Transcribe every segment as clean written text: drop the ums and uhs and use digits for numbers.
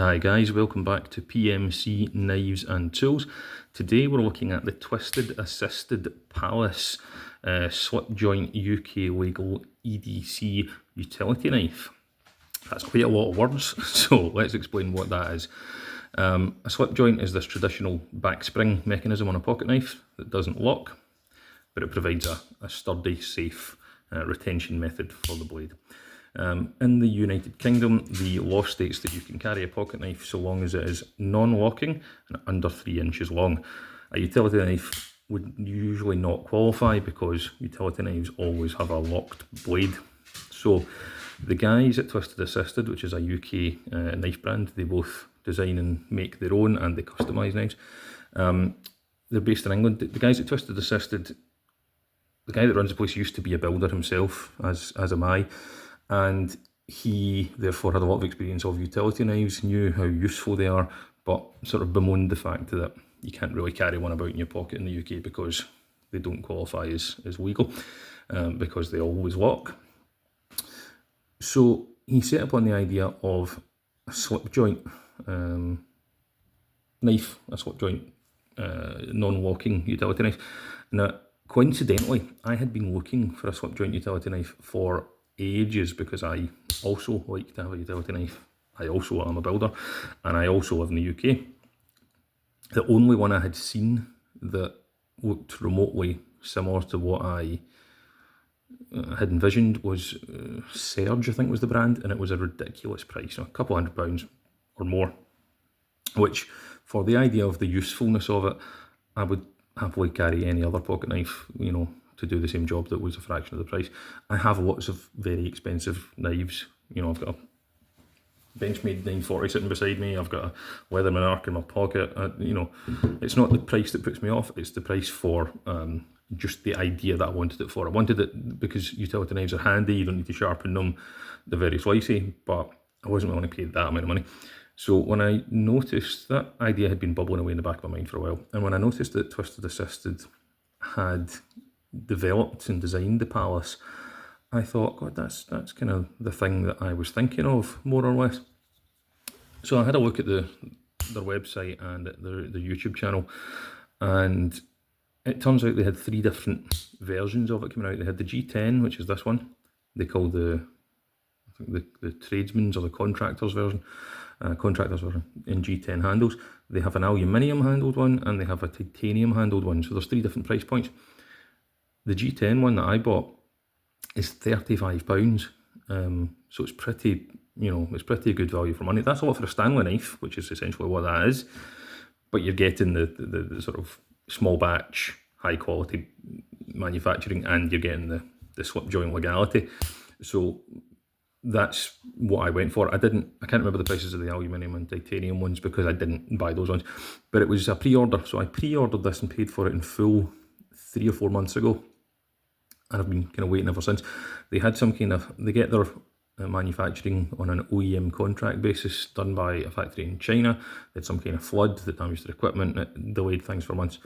Hi guys, welcome back to PMC Knives and Tools. Today we're looking at the Twisted Assisted Pallas slip joint UK legal EDC utility knife. That's quite a lot of words, so let's explain what that is. A slip joint is this traditional back spring mechanism on a pocket knife that doesn't lock, but it provides a sturdy, safe retention method for the blade. In the United Kingdom, the law states that you can carry a pocket knife so long as it is non-locking and under 3 inches long. A utility knife would usually not qualify because utility knives always have a locked blade. So the guys at Twisted Assisted, which is a UK knife brand, they both design and make their own and they customise knives. They're based in England. The guys at Twisted Assisted, the guy that runs the place used to be a builder himself, as am I. And he therefore had a lot of experience of utility knives, knew how useful they are, but sort of bemoaned the fact that you can't really carry one about in your pocket in the UK because they don't qualify as legal, because they always lock. So he set up on the idea of a slip joint knife, a slip joint non-locking utility knife. Now, coincidentally, I had been looking for a slip joint utility knife for ages because I also like to have a utility knife. I also am a builder and I also live in the UK. The only one I had seen that looked remotely similar to what I had envisioned was Surge, I think was the brand, and it was a ridiculous price, a couple £100 or more, which for the idea of the usefulness of it, I would happily carry any other pocket knife, to do the same job that was a fraction of the price. I have lots of very expensive knives. I've got a Benchmade 940 sitting beside me. I've got a Leatherman Arc in my pocket. It's not the price that puts me off. It's the price for just the idea that I wanted it for. I wanted it because utility knives are handy. You don't need to sharpen them. They're very slicey, but I wasn't willing to pay that amount of money. So when I noticed that idea had been bubbling away in the back of my mind for a while, and when I noticed that Twisted Assisted had developed and designed the Pallas, I thought, God, that's kind of the thing that I was thinking of, more or less. So I had a look at their website and at their YouTube channel, and it turns out they had 3 different versions of it coming out. They had the G10, which is this one. They call the tradesman's or the contractor's version in G10 handles. They have an aluminium handled one and they have a titanium handled one. So there's 3 different price points. The G10 one that I bought is £35, so it's pretty, it's pretty good value for money. That's a lot for a Stanley knife, which is essentially what that is, but you're getting the sort of small batch, high quality manufacturing, and you're getting the slip joint legality. So that's what I went for. I can't remember the prices of the aluminium and titanium ones because I didn't buy those ones, but it was a pre-order, so I pre-ordered this and paid for it in full 3 or 4 months ago. And I've been kind of waiting ever since. They had they get their manufacturing on an OEM contract basis done by a factory in China. They had some kind of flood that damaged their equipment, it delayed things for months.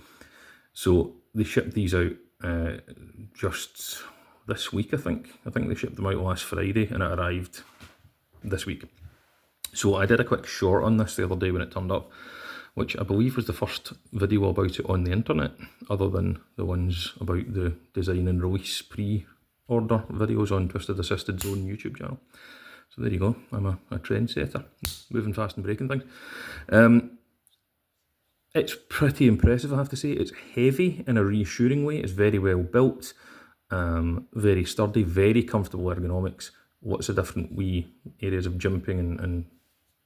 So they shipped these out just this week, I think. I think they shipped them out last Friday and it arrived this week. So I did a quick short on this the other day when it turned up, which I believe was the first video about it on the internet, other than the ones about the design and release pre-order videos on Twisted Assisted's own YouTube channel. So there you go, I'm a trendsetter, moving fast and breaking things. It's pretty impressive, I have to say. It's heavy in a reassuring way. It's very well built, very sturdy, very comfortable ergonomics. Lots of different wee areas of jumping and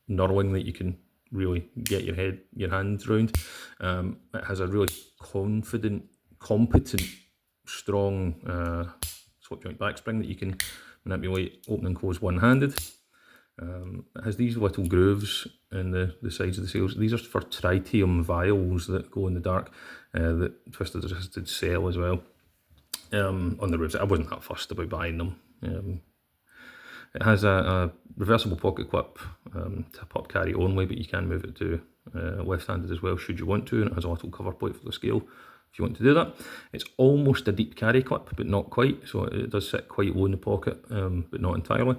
knurling that you can really get your hands around. It has a really confident, competent, strong slip joint back spring that you can manipulate, open and close one-handed. It has these little grooves in the sides of the sails. These are for tritium vials that go in the dark, that Twisted Assisted sell as well on the website. I wasn't that fussed about buying them. It has a reversible pocket clip, tip up carry only, but you can move it to left-handed as well should you want to, and it has a little cover plate for the scale if you want to do that. It's almost a deep carry clip, but not quite, so it does sit quite low in the pocket, but not entirely.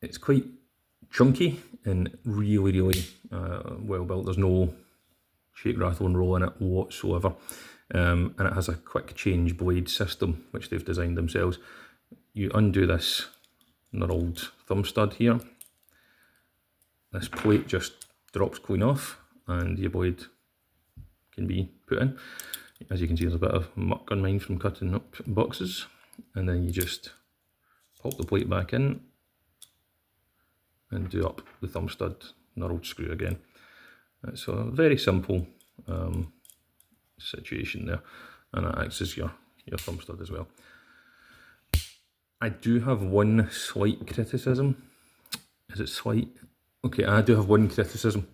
It's quite chunky and really well built. There's no shake, rattle and roll in it whatsoever. And it has a quick change blade system, which they've designed themselves. You undo this knurled thumb stud here. This plate just drops clean off and your blade can be put in. As you can see, there's a bit of muck on mine from cutting up boxes. And then you just pop the plate back in and do up the thumb stud knurled screw again. So a very simple situation there, and it acts as your thumb stud as well. I do have one slight criticism. Is it slight? Okay, I do have one criticism.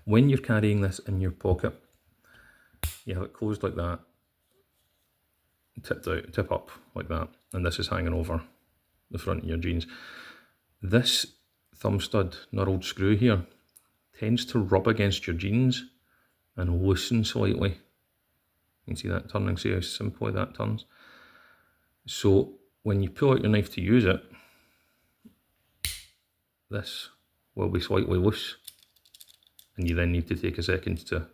When you're carrying this in your pocket, you have it closed like that, tipped out, tip up like that, and this is hanging over the front of your jeans. This thumb stud knurled screw here tends to rub against your jeans and loosen slightly. You can see that turning, see how simply that turns. So when you pull out your knife to use it, this will be slightly loose, and you then need to take a second to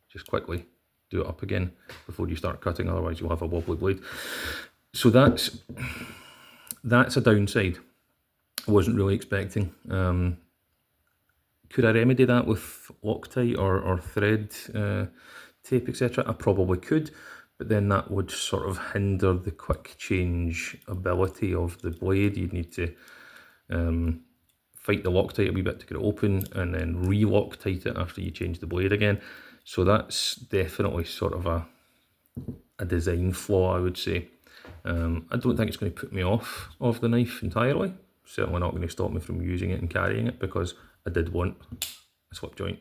just quickly do it up again before you start cutting, otherwise you'll have a wobbly blade. So that's a downside I wasn't really expecting. Could I remedy that with Loctite or thread tape, etc.? I probably could, but then that would sort of hinder the quick change ability of the blade. You'd need to fight the Loctite a wee bit to get it open and then re-Loctite it after you change the blade again. So that's definitely sort of a design flaw, I would say. I don't think it's going to put me off of the knife entirely. Certainly not going to stop me from using it and carrying it, because I did want a slip joint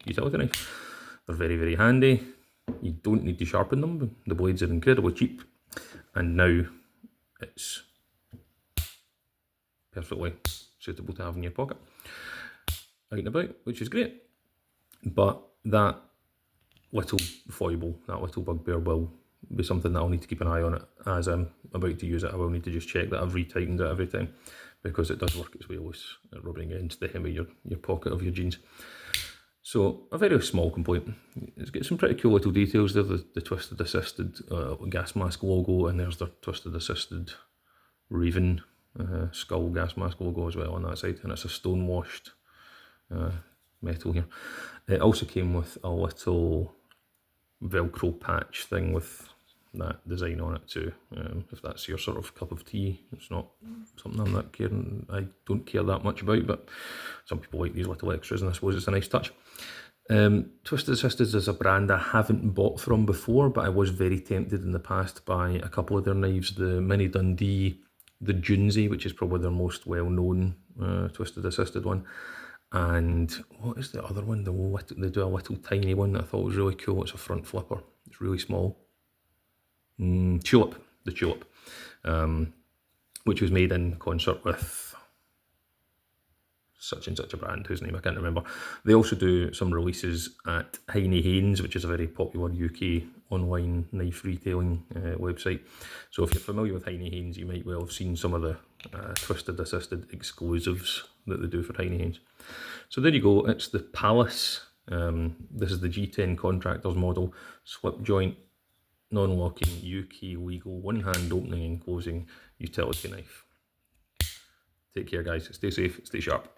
utility knife. They're very handy. You don't need to sharpen them. The blades are incredibly cheap, and now it's perfectly suitable to have in your pocket out and about, which is great. But that little foible, that little bugbear will be something that I'll need to keep an eye on it as I'm about to use it. I will need to just check that I've retightened it every time, because it does work its way loose, rubbing against the hem of your pocket of your jeans. So a very small complaint. It's got some pretty cool little details there, the Twisted Assisted gas mask logo, and there's the Twisted Assisted Raven skull gas mask logo as well on that side, and it's a stone washed metal here. It also came with a little Velcro patch thing with that design on it too. If that's your sort of cup of tea, it's not something I'm not caring. I don't care that much about, but some people like these little extras, and I suppose it's a nice touch. Twisted Assisted is a brand I haven't bought from before, but I was very tempted in the past by a couple of their knives, the Mini Dundee, the Junsey, which is probably their most well-known Twisted Assisted one, and what is the other one? They do a little tiny one that I thought was really cool. It's a front flipper. It's really small. Tulip, the Tulip, which was made in concert with such and such a brand whose name I can't remember. They also do some releases at Heine Haynes, which is a very popular UK online knife retailing website. So if you're familiar with Heine Haynes, you might well have seen some of the Twisted Assisted exclusives that they do for Heine Haynes. So there you go, it's the Pallas. This is the G10 Contractors model, slip joint, non-locking, UK legal, one-hand opening and closing utility knife. Take care guys, stay safe, stay sharp.